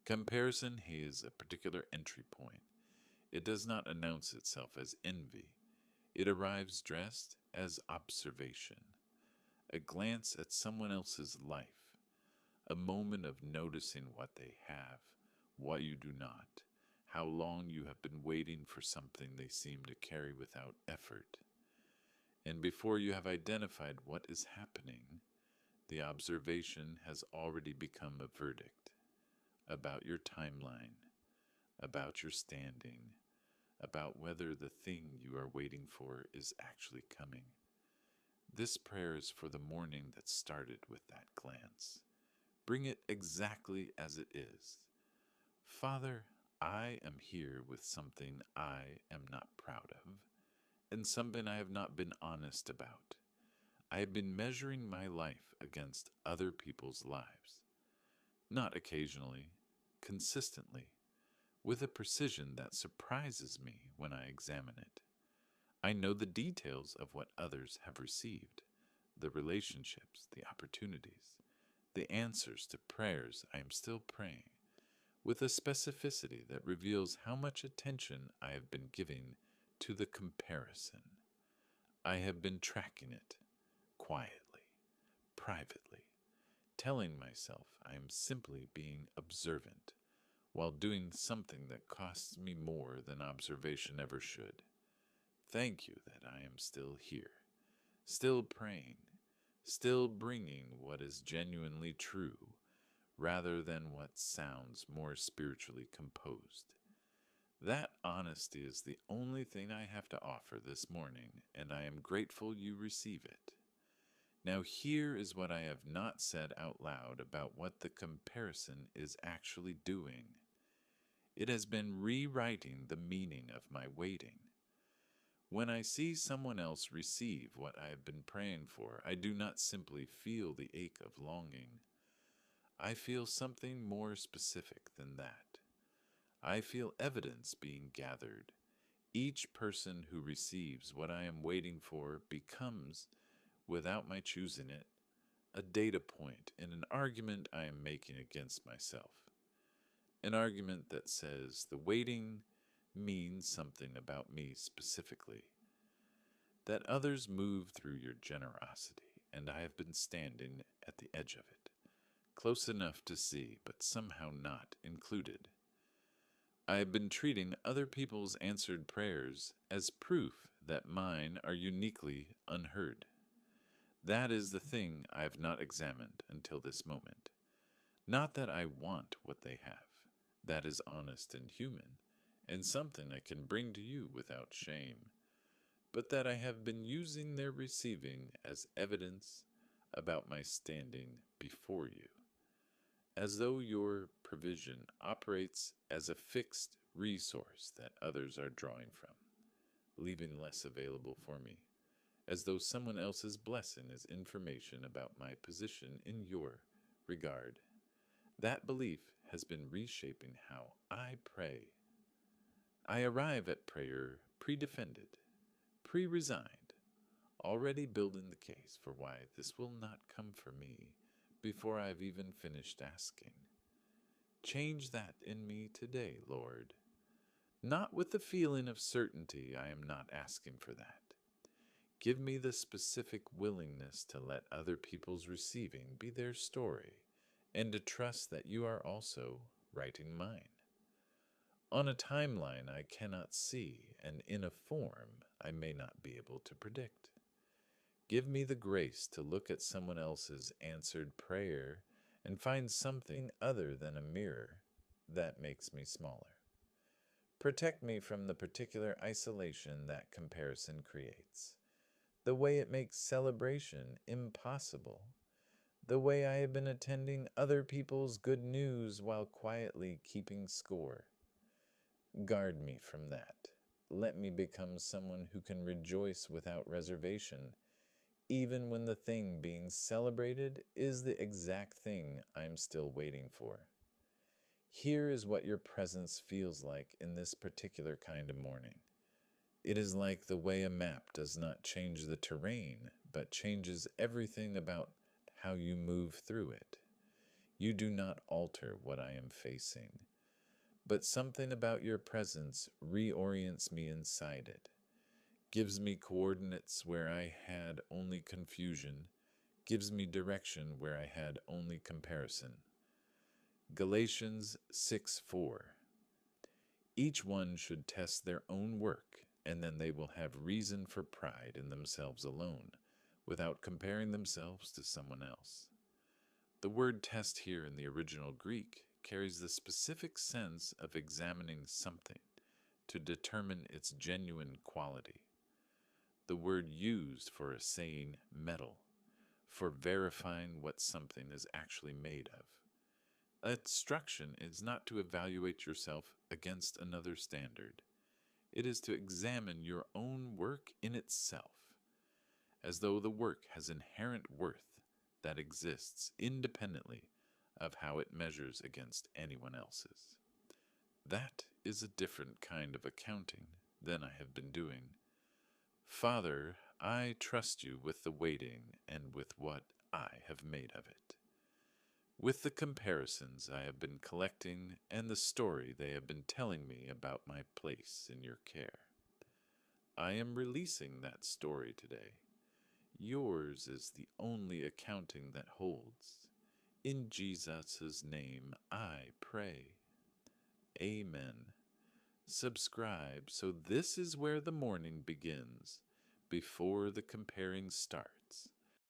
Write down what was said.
Comparison is a particular entry point. It does not announce itself as envy. It arrives dressed as observation, a glance at someone else's life, a moment of noticing what they have, what you do not, how long you have been waiting for something they seem to carry without effort. And before you have identified what is happening, the observation has already become a verdict about your timeline, about your standing, about whether the thing you are waiting for is actually coming. This prayer is for the morning that started with that glance. Bring it exactly as it is. Father, I am here with something I am not proud of, and something I have not been honest about. I have been measuring my life against other people's lives, not occasionally, consistently, with a precision that surprises me when I examine it. I know the details of what others have received, the relationships, the opportunities, the answers to prayers I am still praying, with a specificity that reveals how much attention I have been giving to the comparison. I have been tracking it quietly, privately, telling myself I am simply being observant while doing something that costs me more than observation ever should. Thank you that I am still here, still praying, still bringing what is genuinely true rather than what sounds more spiritually composed. That honesty is the only thing I have to offer this morning, and I am grateful you receive it. Now, here is what I have not said out loud about what the comparison is actually doing. It has been rewriting the meaning of my waiting. When I see someone else receive what I have been praying for, I do not simply feel the ache of longing. I feel something more specific than that. I feel evidence being gathered. Each person who receives what I am waiting for becomes, without my choosing it, a data point in an argument I am making against myself. An argument that says the waiting means something about me specifically, that others move through your generosity, and I have been standing at the edge of it, close enough to see, but somehow not included. I have been treating other people's answered prayers as proof that mine are uniquely unheard. That is the thing I have not examined until this moment. Not that I want what they have. That is honest and human, and something I can bring to you without shame. But that I have been using their receiving as evidence about my standing before you, as though your provision operates as a fixed resource that others are drawing from, leaving less available for me, as though someone else's blessing is information about my position in your regard. That belief has been reshaping how I pray. I arrive at prayer pre-defended, pre-resigned, already building the case for why this will not come for me before I've even finished asking. Change that in me today, Lord. Not with the feeling of certainty I am not asking for that. Give me the specific willingness to let other people's receiving be their story, and to trust that you are also writing mine. On a timeline I cannot see, and in a form I may not be able to predict. Give me the grace to look at someone else's answered prayer and find something other than a mirror that makes me smaller. Protect me from the particular isolation that comparison creates, the way it makes celebration impossible, the way I have been attending other people's good news while quietly keeping score. Guard me from that. Let me become someone who can rejoice without reservation, even when the thing being celebrated is the exact thing I'm still waiting for. Here is what your presence feels like in this particular kind of morning. It is like the way a map does not change the terrain, but changes everything about how you move through it. You do not alter what I am facing, but something about your presence reorients me inside it, gives me coordinates where I had only confusion, gives me direction where I had only comparison. Galatians 6:4. Each one should test their own work, and then they will have reason for pride in themselves alone, without comparing themselves to someone else. The word test here in the original Greek carries the specific sense of examining something to determine its genuine quality. The word used for a saying metal, for verifying what something is actually made of. Instruction is not to evaluate yourself against another standard. It is to examine your own work in itself, as though the work has inherent worth that exists independently of how it measures against anyone else's. That is a different kind of accounting than I have been doing. Father, I trust you with the waiting and with what I have made of it, with the comparisons I have been collecting and the story they have been telling me about my place in your care. I am releasing that story today. Yours is the only accounting that holds. In Jesus' name I pray. Amen. Subscribe so this is where the morning begins, before the comparing starts.